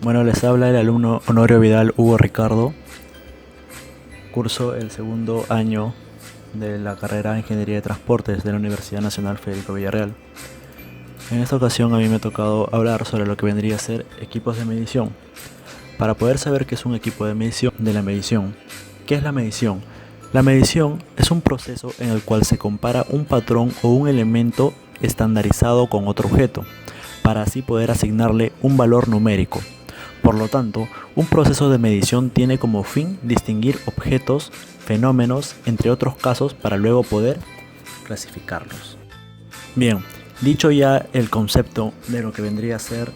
Bueno, les habla el alumno Honorio Vidal Hugo Ricardo. Curso el segundo año de la carrera de Ingeniería de Transportes de la Universidad Nacional Federico Villarreal. En esta ocasión a mí me ha tocado hablar sobre lo que vendría a ser equipos de medición. Para poder saber qué es un equipo de medición, ¿Qué es la medición? La medición es un proceso en el cual se compara un patrón o un elemento estandarizado con otro objeto, para así poder asignarle un valor numérico. Por lo tanto, un proceso de medición tiene como fin distinguir objetos, fenómenos, entre otros casos, para luego poder clasificarlos. Bien, dicho ya el concepto de lo que vendría a ser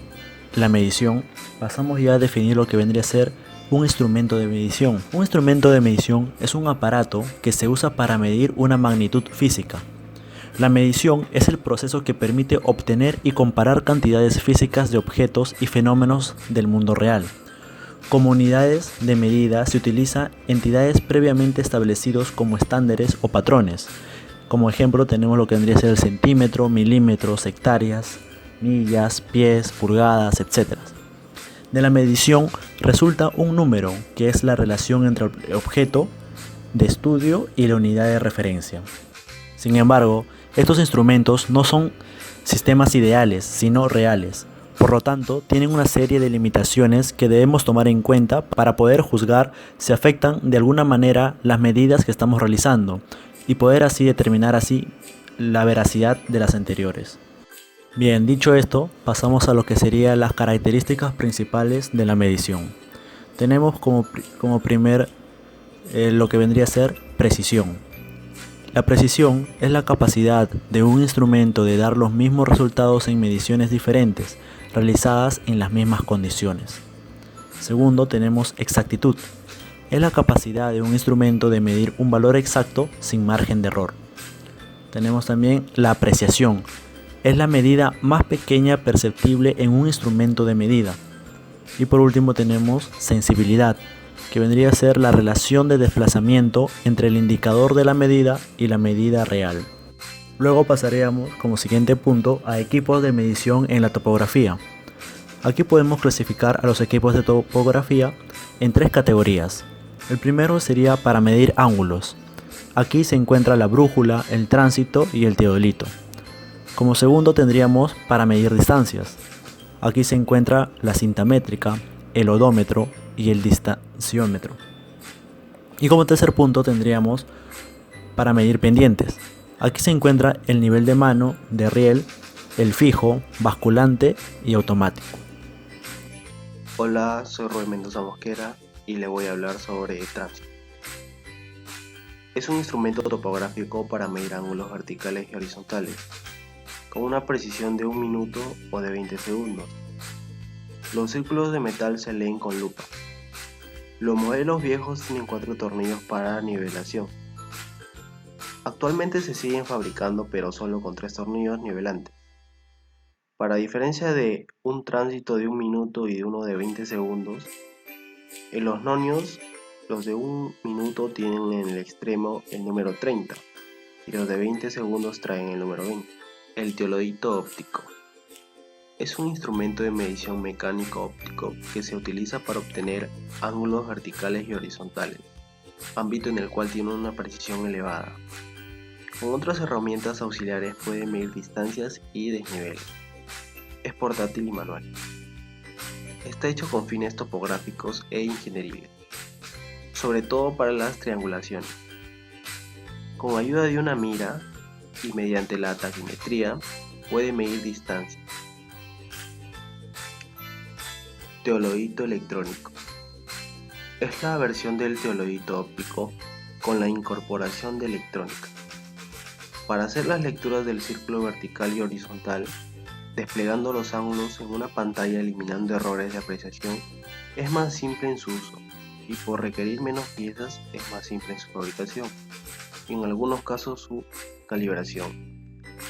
la medición, pasamos ya a definir lo que vendría a ser un instrumento de medición. Un instrumento de medición es un aparato que se usa para medir una magnitud física. La medición es el proceso que permite obtener y comparar cantidades físicas de objetos y fenómenos del mundo real. Como unidades de medida se utiliza entidades previamente establecidos como estándares o patrones. Como ejemplo tenemos lo que vendría a ser el centímetro, milímetros, hectáreas, millas, pies, pulgadas, etc. De la medición resulta un número, que es la relación entre el objeto de estudio y la unidad de referencia. Sin embargo, estos instrumentos no son sistemas ideales, sino reales. Por lo tanto, tienen una serie de limitaciones que debemos tomar en cuenta para poder juzgar si afectan de alguna manera las medidas que estamos realizando y poder así determinar así la veracidad de las anteriores. Bien, dicho esto, pasamos a lo que serían las características principales de la medición. Tenemos como primer lo que vendría a ser precisión. La precisión es la capacidad de un instrumento de dar los mismos resultados en mediciones diferentes, realizadas en las mismas condiciones. Segundo, tenemos exactitud. Es la capacidad de un instrumento de medir un valor exacto sin margen de error. Tenemos también la apreciación. Es la medida más pequeña perceptible en un instrumento de medida. Y por último tenemos sensibilidad, que vendría a ser la relación de desplazamiento entre el indicador de la medida y la medida real. Luego pasaríamos como siguiente punto a equipos de medición en la topografía. Aquí podemos clasificar a los equipos de topografía en tres categorías. El primero sería para medir ángulos. Aquí se encuentra la brújula, el tránsito y el teodolito. Como segundo tendríamos para medir distancias. Aquí se encuentra la cinta métrica, el odómetro y el distanciómetro. Y como tercer punto tendríamos para medir pendientes. Aquí se encuentra el nivel de mano, de riel, el fijo, basculante y automático. Hola, soy Rubén Mendoza Mosquera y le voy a hablar sobre tránsito. Es un instrumento topográfico para medir ángulos verticales y horizontales, con una precisión de 1 minuto o de 20 segundos. Los círculos de metal se leen con lupa. Los modelos viejos tienen 4 tornillos para nivelación. Actualmente se siguen fabricando pero solo con 3 tornillos nivelantes. Para diferencia de un tránsito de 1 minuto y de uno de 20 segundos, en los nonios, los de 1 minuto tienen en el extremo el número 30 y los de 20 segundos traen el número 20. El teodolito óptico es un instrumento de medición mecánico óptico que se utiliza para obtener ángulos verticales y horizontales, ámbito en el cual tiene una precisión elevada. Con otras herramientas auxiliares puede medir distancias y desniveles. Es portátil y manual. Está hecho con fines topográficos e ingenieriles, sobre todo para las triangulaciones. Con ayuda de una mira y mediante la taquimetría puede medir distancia. Teodolito electrónico. Es la versión del teodolito óptico con la incorporación de electrónica. Para hacer las lecturas del círculo vertical y horizontal, desplegando los ángulos en una pantalla eliminando errores de apreciación, es más simple en su uso y por requerir menos piezas es más simple en su fabricación y en algunos casos su calibración.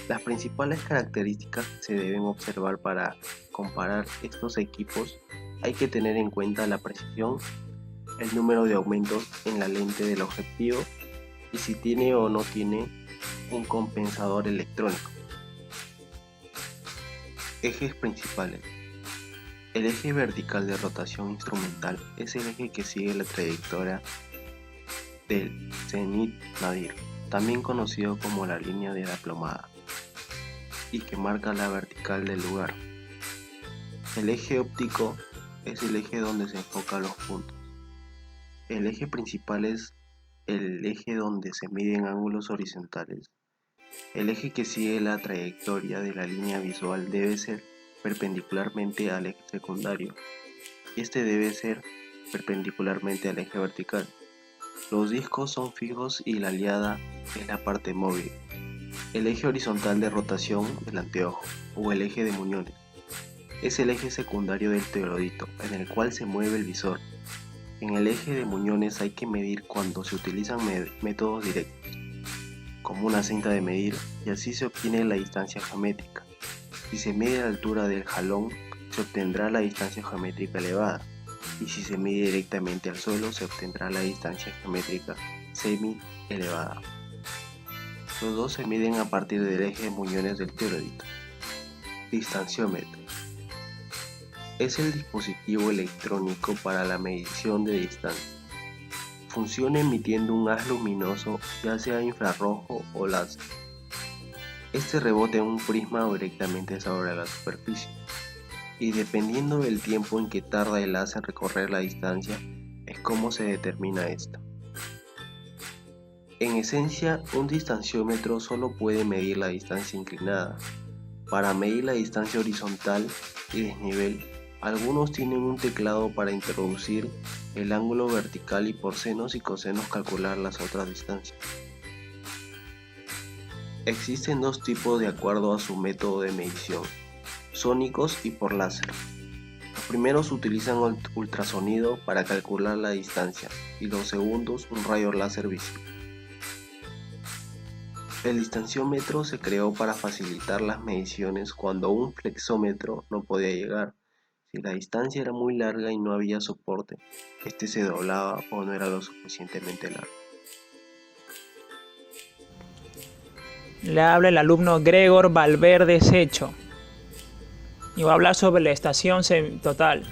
Las principales características que se deben observar para comparar estos equipos: hay que tener en cuenta la precisión, el número de aumentos en la lente del objetivo y si tiene o no tiene un compensador electrónico. Ejes principales. El eje vertical de rotación instrumental es el eje que sigue la trayectoria del cenit nadir, también conocido como la línea de la plomada, y que marca la vertical del lugar. El eje óptico es el eje donde se enfocan los puntos. El eje principal es el eje donde se miden ángulos horizontales. El eje que sigue la trayectoria de la línea visual debe ser perpendicularmente al eje secundario, y este debe ser perpendicularmente al eje vertical. Los discos son fijos y la aliada es la parte móvil. El eje horizontal de rotación del anteojo, o el eje de muñones, es el eje secundario del teodolito, en el cual se mueve el visor. En el eje de muñones hay que medir cuando se utilizan métodos directos, como una cinta de medir, y así se obtiene la distancia geométrica. Si se mide la altura del jalón, se obtendrá la distancia geométrica elevada, y si se mide directamente al suelo, se obtendrá la distancia geométrica semi-elevada. Los dos se miden a partir del eje de muñones del teodolito. Distanciómetro es el dispositivo electrónico para la medición de distancia. Funciona emitiendo un haz luminoso, ya sea infrarrojo o láser. Este rebota en un prisma o directamente sobre la superficie, y dependiendo del tiempo en que tarda el haz en recorrer la distancia, es como se determina esta. En esencia, un distanciómetro solo puede medir la distancia inclinada. Para medir la distancia horizontal y desnivel, algunos tienen un teclado para introducir el ángulo vertical y por senos y cosenos calcular las otras distancias. Existen dos tipos de acuerdo a su método de medición: sónicos y por láser. Los primeros utilizan ultrasonido para calcular la distancia y los segundos un rayo láser visible. El distanciómetro se creó para facilitar las mediciones cuando un flexómetro no podía llegar. Si la distancia era muy larga y no había soporte, este se doblaba o no era lo suficientemente largo. Le habla el alumno Gregor Valverde Secho y va a hablar sobre la estación semitotal.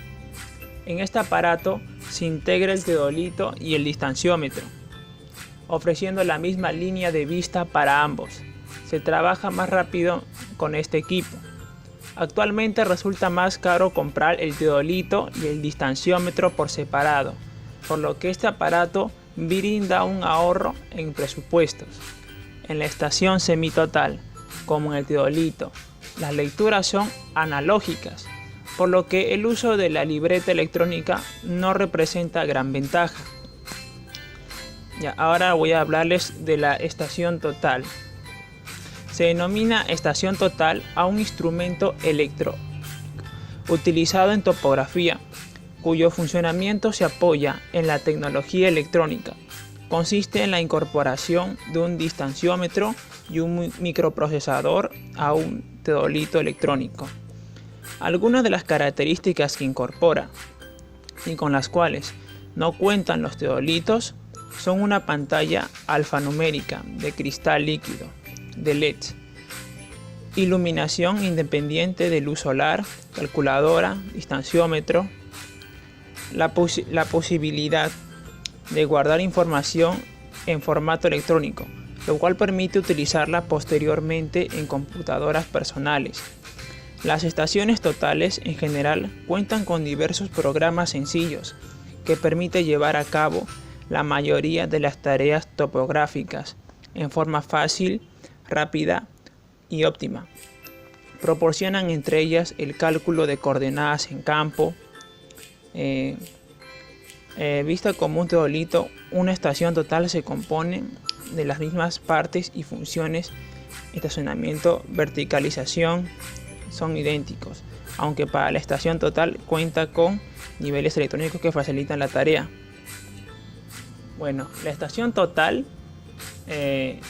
En este aparato se integra el teodolito y el distanciómetro, ofreciendo la misma línea de vista para ambos. Se trabaja más rápido con este equipo. Actualmente resulta más caro comprar el teodolito y el distanciómetro por separado, por lo que este aparato brinda un ahorro en presupuestos. En la estación semitotal, como en el teodolito, las lecturas son analógicas, por lo que el uso de la libreta electrónica no representa gran ventaja. Ahora voy a hablarles de la estación total. Se denomina estación total a un instrumento electrónico utilizado en topografía, cuyo funcionamiento se apoya en la tecnología electrónica. Consiste en la incorporación de un distanciómetro y un microprocesador a un teodolito electrónico. Algunas de las características que incorpora y con las cuales no cuentan los teodolitos son una pantalla alfanumérica de cristal líquido de LED, iluminación independiente de luz solar, calculadora, distanciómetro, la posibilidad de guardar información en formato electrónico, lo cual permite utilizarla posteriormente en computadoras personales. Las estaciones totales en general cuentan con diversos programas sencillos que permiten llevar a cabo la mayoría de las tareas topográficas en forma fácil, rápida y óptima. Proporcionan entre ellas el cálculo de coordenadas en campo. Vista como un teodolito, una estación total se compone de las mismas partes y funciones. Estacionamiento, verticalización son idénticos, aunque para la estación total cuenta con niveles electrónicos que facilitan la tarea. Bueno, la estación total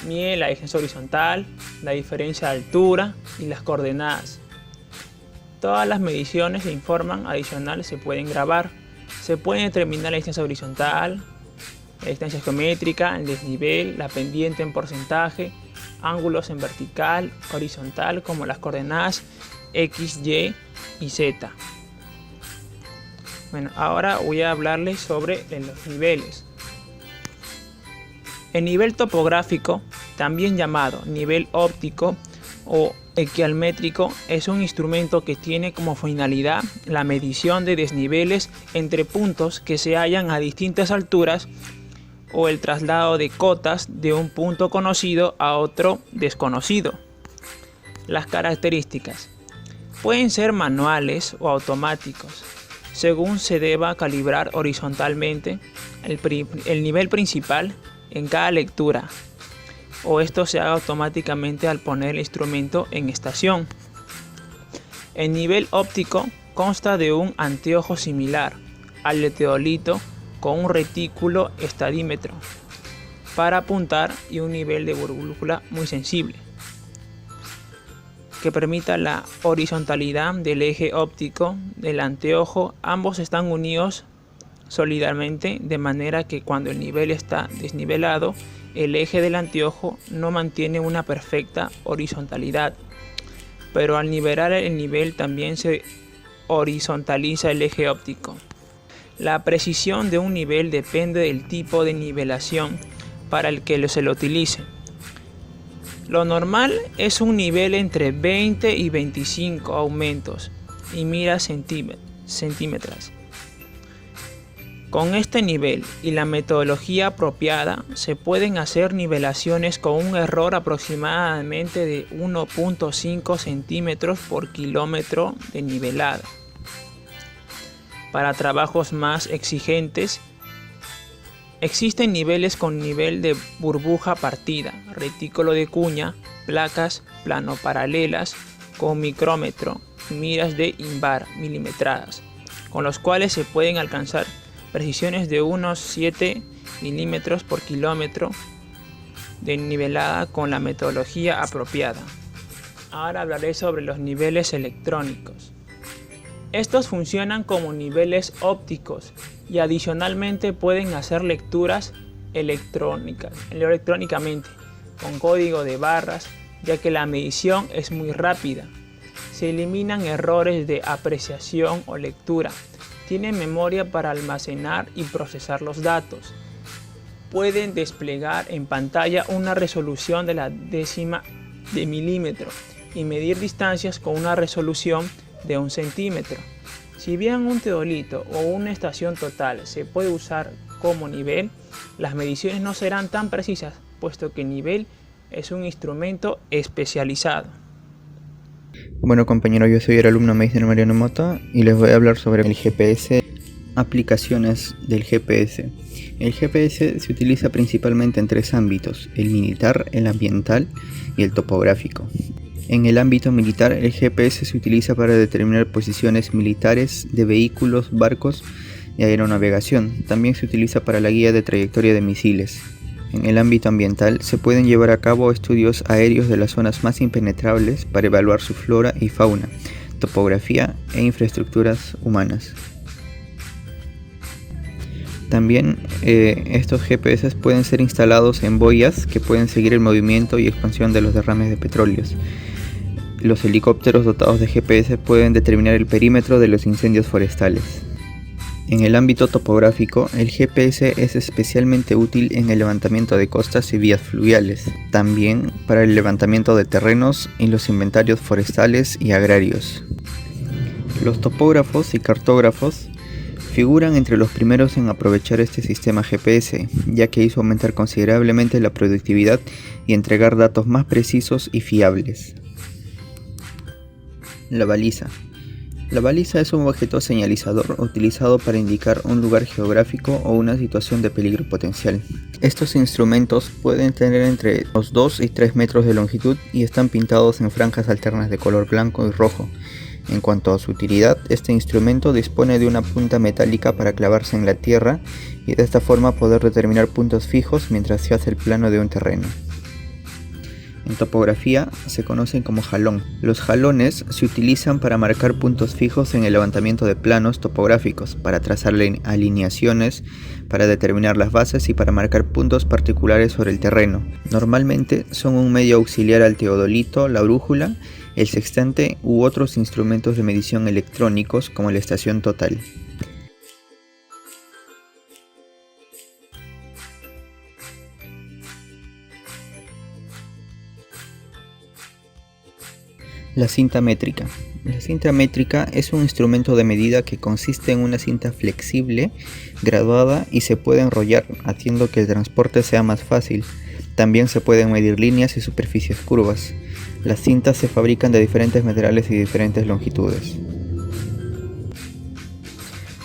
mide la distancia horizontal, la diferencia de altura y las coordenadas. Todas las mediciones e informan adicionales se pueden grabar. Se puede determinar la distancia horizontal, la distancia geométrica, el desnivel, la pendiente en porcentaje, ángulos en vertical, horizontal, como las coordenadas X, Y y Z. Bueno, ahora voy a hablarles sobre los niveles. El nivel topográfico, también llamado nivel óptico o equialmétrico, es un instrumento que tiene como finalidad la medición de desniveles entre puntos que se hallan a distintas alturas o el traslado de cotas de un punto conocido a otro desconocido. Las características pueden ser manuales o automáticos, según se deba calibrar horizontalmente el nivel principal en cada lectura, o esto se haga automáticamente al poner el instrumento en estación. El nivel óptico consta de un anteojo similar al de teodolito con un retículo estadímetro para apuntar y un nivel de brújula muy sensible que permita la horizontalidad del eje óptico del anteojo. Ambos están unidos sólidamente de manera que cuando el nivel está desnivelado, el eje del anteojo no mantiene una perfecta horizontalidad, pero al nivelar el nivel también se horizontaliza el eje óptico. La precisión de un nivel depende del tipo de nivelación para el que se lo utilice. Lo normal es un nivel entre 20 y 25 aumentos y miras centímetros. Con este nivel y la metodología apropiada se pueden hacer nivelaciones con un error aproximadamente de 1.5 centímetros por kilómetro de nivelado. Para trabajos más exigentes, existen niveles con nivel de burbuja partida, retículo de cuña, placas plano-paralelas con micrómetro y miras de invar milimetradas, con los cuales se pueden alcanzar precisiones de unos 7 milímetros por kilómetro de nivelada con la metodología apropiada. Ahora hablaré sobre los niveles electrónicos. Estos funcionan como niveles ópticos y adicionalmente pueden hacer lecturas electrónicamente con código de barras, ya que la medición es muy rápida. Se eliminan errores de apreciación o lectura. Tienen memoria para almacenar y procesar los datos. Pueden desplegar en pantalla una resolución de la décima de milímetro y medir distancias con una resolución de 1 centímetro. Si bien un teodolito o una estación total se puede usar como nivel, las mediciones no serán tan precisas, puesto que nivel es un instrumento especializado. Bueno compañeros, yo soy el alumno Meister Mariano Mota y les voy a hablar sobre el GPS, aplicaciones del GPS. El GPS se utiliza principalmente en 3 ámbitos: el militar, el ambiental y el topográfico. En el ámbito militar, el GPS se utiliza para determinar posiciones militares de vehículos, barcos y aeronavegación. También se utiliza para la guía de trayectoria de misiles. En el ámbito ambiental, se pueden llevar a cabo estudios aéreos de las zonas más impenetrables para evaluar su flora y fauna, topografía e infraestructuras humanas. También estos GPS pueden ser instalados en boyas que pueden seguir el movimiento y expansión de los derrames de petróleos. Los helicópteros dotados de GPS pueden determinar el perímetro de los incendios forestales. En el ámbito topográfico, el GPS es especialmente útil en el levantamiento de costas y vías fluviales, también para el levantamiento de terrenos y los inventarios forestales y agrarios. Los topógrafos y cartógrafos figuran entre los primeros en aprovechar este sistema GPS, ya que hizo aumentar considerablemente la productividad y entregar datos más precisos y fiables. La baliza. La baliza es un objeto señalizador utilizado para indicar un lugar geográfico o una situación de peligro potencial. Estos instrumentos pueden tener entre los 2 y 3 metros de longitud y están pintados en franjas alternas de color blanco y rojo. En cuanto a su utilidad, este instrumento dispone de una punta metálica para clavarse en la tierra y de esta forma poder determinar puntos fijos mientras se hace el plano de un terreno. En topografía se conocen como jalón. Los jalones se utilizan para marcar puntos fijos en el levantamiento de planos topográficos, para trazar alineaciones, para determinar las bases y para marcar puntos particulares sobre el terreno. Normalmente son un medio auxiliar al teodolito, la brújula, el sextante u otros instrumentos de medición electrónicos como la estación total. La cinta métrica. La cinta métrica es un instrumento de medida que consiste en una cinta flexible, graduada y se puede enrollar, haciendo que el transporte sea más fácil. También se pueden medir líneas y superficies curvas. Las cintas se fabrican de diferentes materiales y diferentes longitudes.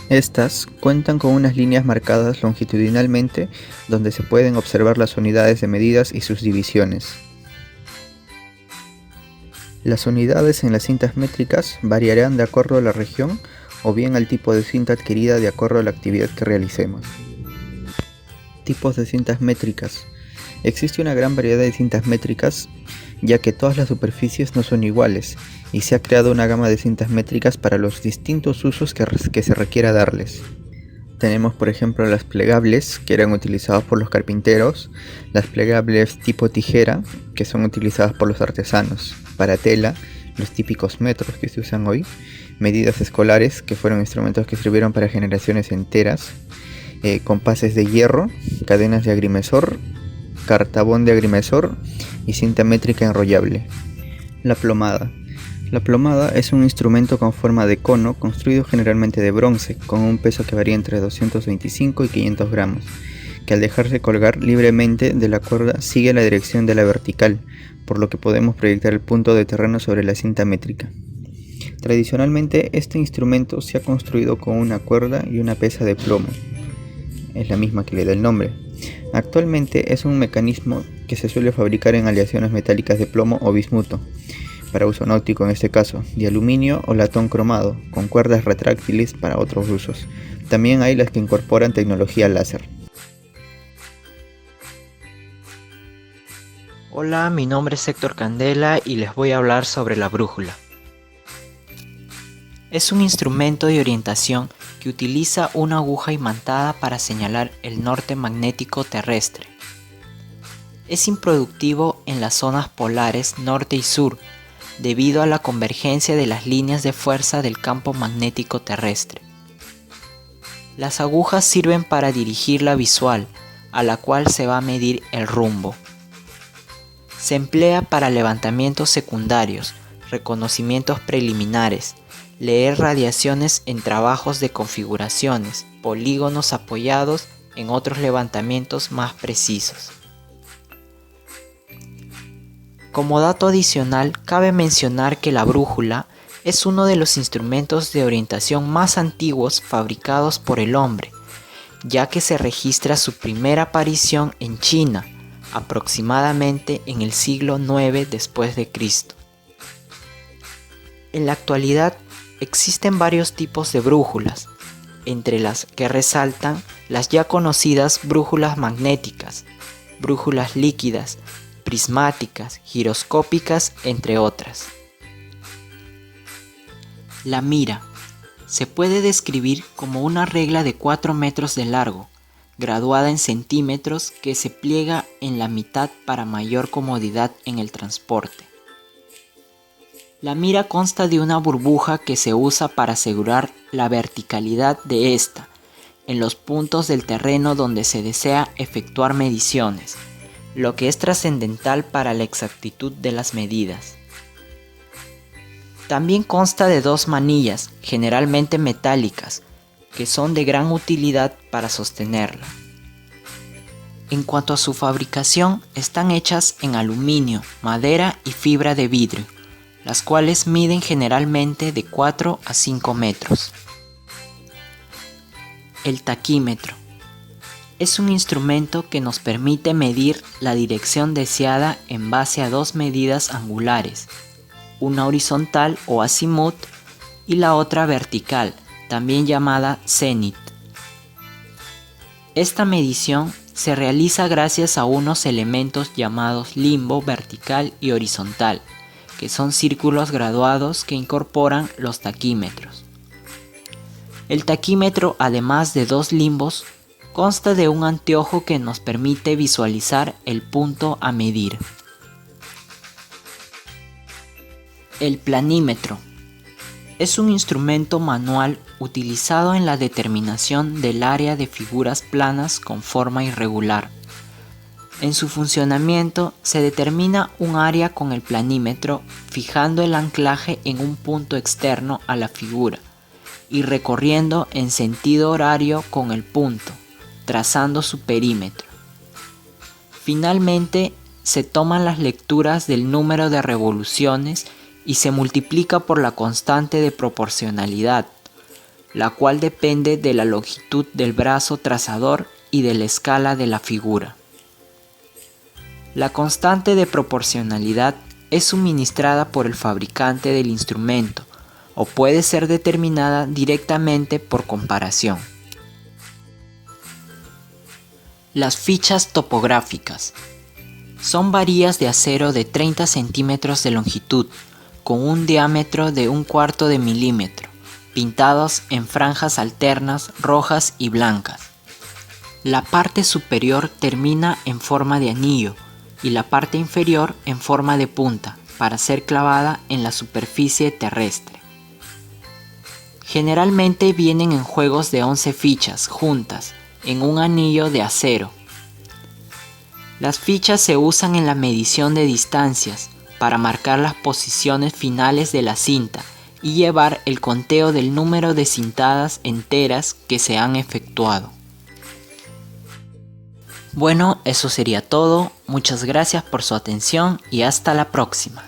Estas cuentan con unas líneas marcadas longitudinalmente donde se pueden observar las unidades de medidas y sus divisiones. Las unidades en las cintas métricas variarán de acuerdo a la región o bien al tipo de cinta adquirida de acuerdo a la actividad que realicemos. Tipos de cintas métricas. Existe una gran variedad de cintas métricas ya que todas las superficies no son iguales y se ha creado una gama de cintas métricas para los distintos usos que se requiera darles. Tenemos por ejemplo las plegables, que eran utilizadas por los carpinteros, las plegables tipo tijera, que son utilizadas por los artesanos, para tela, los típicos metros que se usan hoy, medidas escolares, que fueron instrumentos que sirvieron para generaciones enteras, compases de hierro, cadenas de agrimensor, cartabón de agrimensor y cinta métrica enrollable. La plomada. La plomada es un instrumento con forma de cono construido generalmente de bronce, con un peso que varía entre 225 y 500 gramos, que al dejarse colgar libremente de la cuerda sigue la dirección de la vertical, por lo que podemos proyectar el punto de terreno sobre la cinta métrica. Tradicionalmente este instrumento se ha construido con una cuerda y una pesa de plomo, es la misma que le da el nombre. Actualmente es un mecanismo que se suele fabricar en aleaciones metálicas de plomo o bismuto, para uso náutico en este caso, de aluminio o latón cromado, con cuerdas retráctiles para otros usos. También hay las que incorporan tecnología láser. Hola, mi nombre es Héctor Candela y les voy a hablar sobre la brújula. Es un instrumento de orientación que utiliza una aguja imantada para señalar el norte magnético terrestre. Es improductivo en las zonas polares norte y sur, debido a la convergencia de las líneas de fuerza del campo magnético terrestre. Las agujas sirven para dirigir la visual, a la cual se va a medir el rumbo. Se emplea para levantamientos secundarios, reconocimientos preliminares, leer radiaciones en trabajos de configuraciones, polígonos apoyados en otros levantamientos más precisos. Como dato adicional, cabe mencionar que la brújula es uno de los instrumentos de orientación más antiguos fabricados por el hombre, ya que se registra su primera aparición en China, aproximadamente en el siglo IX después de Cristo. En la actualidad existen varios tipos de brújulas, entre las que resaltan las ya conocidas brújulas magnéticas, brújulas líquidas, prismáticas, giroscópicas, entre otras. La mira se puede describir como una regla de 4 metros de largo, graduada en centímetros, que se pliega en la mitad para mayor comodidad en el transporte. La mira consta de una burbuja que se usa para asegurar la verticalidad de esta en los puntos del terreno donde se desea efectuar mediciones, lo que es trascendental para la exactitud de las medidas. También consta de 2 manillas, generalmente metálicas, que son de gran utilidad para sostenerla. En cuanto a su fabricación, están hechas en aluminio, madera y fibra de vidrio, las cuales miden generalmente de 4 a 5 metros. El taquímetro es un instrumento que nos permite medir la dirección deseada en base a 2 medidas angulares, una horizontal o azimut y la otra vertical, también llamada cenit. Esta medición se realiza gracias a unos elementos llamados limbo vertical y horizontal, que son círculos graduados que incorporan los taquímetros. El taquímetro, además de 2 limbos, consta de un anteojo que nos permite visualizar el punto a medir. El planímetro es un instrumento manual utilizado en la determinación del área de figuras planas con forma irregular. En su funcionamiento se determina un área con el planímetro fijando el anclaje en un punto externo a la figura y recorriendo en sentido horario con el punto, trazando su perímetro. Finalmente, se toman las lecturas del número de revoluciones y se multiplica por la constante de proporcionalidad, la cual depende de la longitud del brazo trazador y de la escala de la figura. La constante de proporcionalidad es suministrada por el fabricante del instrumento o puede ser determinada directamente por comparación. Las fichas topográficas son varillas de acero de 30 centímetros de longitud con un diámetro de 1/4 de milímetro, pintados en franjas alternas rojas y blancas. La parte superior termina en forma de anillo y la parte inferior en forma de punta para ser clavada en la superficie terrestre. Generalmente vienen en juegos de 11 fichas juntas en un anillo de acero. Las fichas se usan en la medición de distancias para marcar las posiciones finales de la cinta y llevar el conteo del número de cintadas enteras que se han efectuado. Bueno, eso sería todo. Muchas gracias por su atención y hasta la próxima.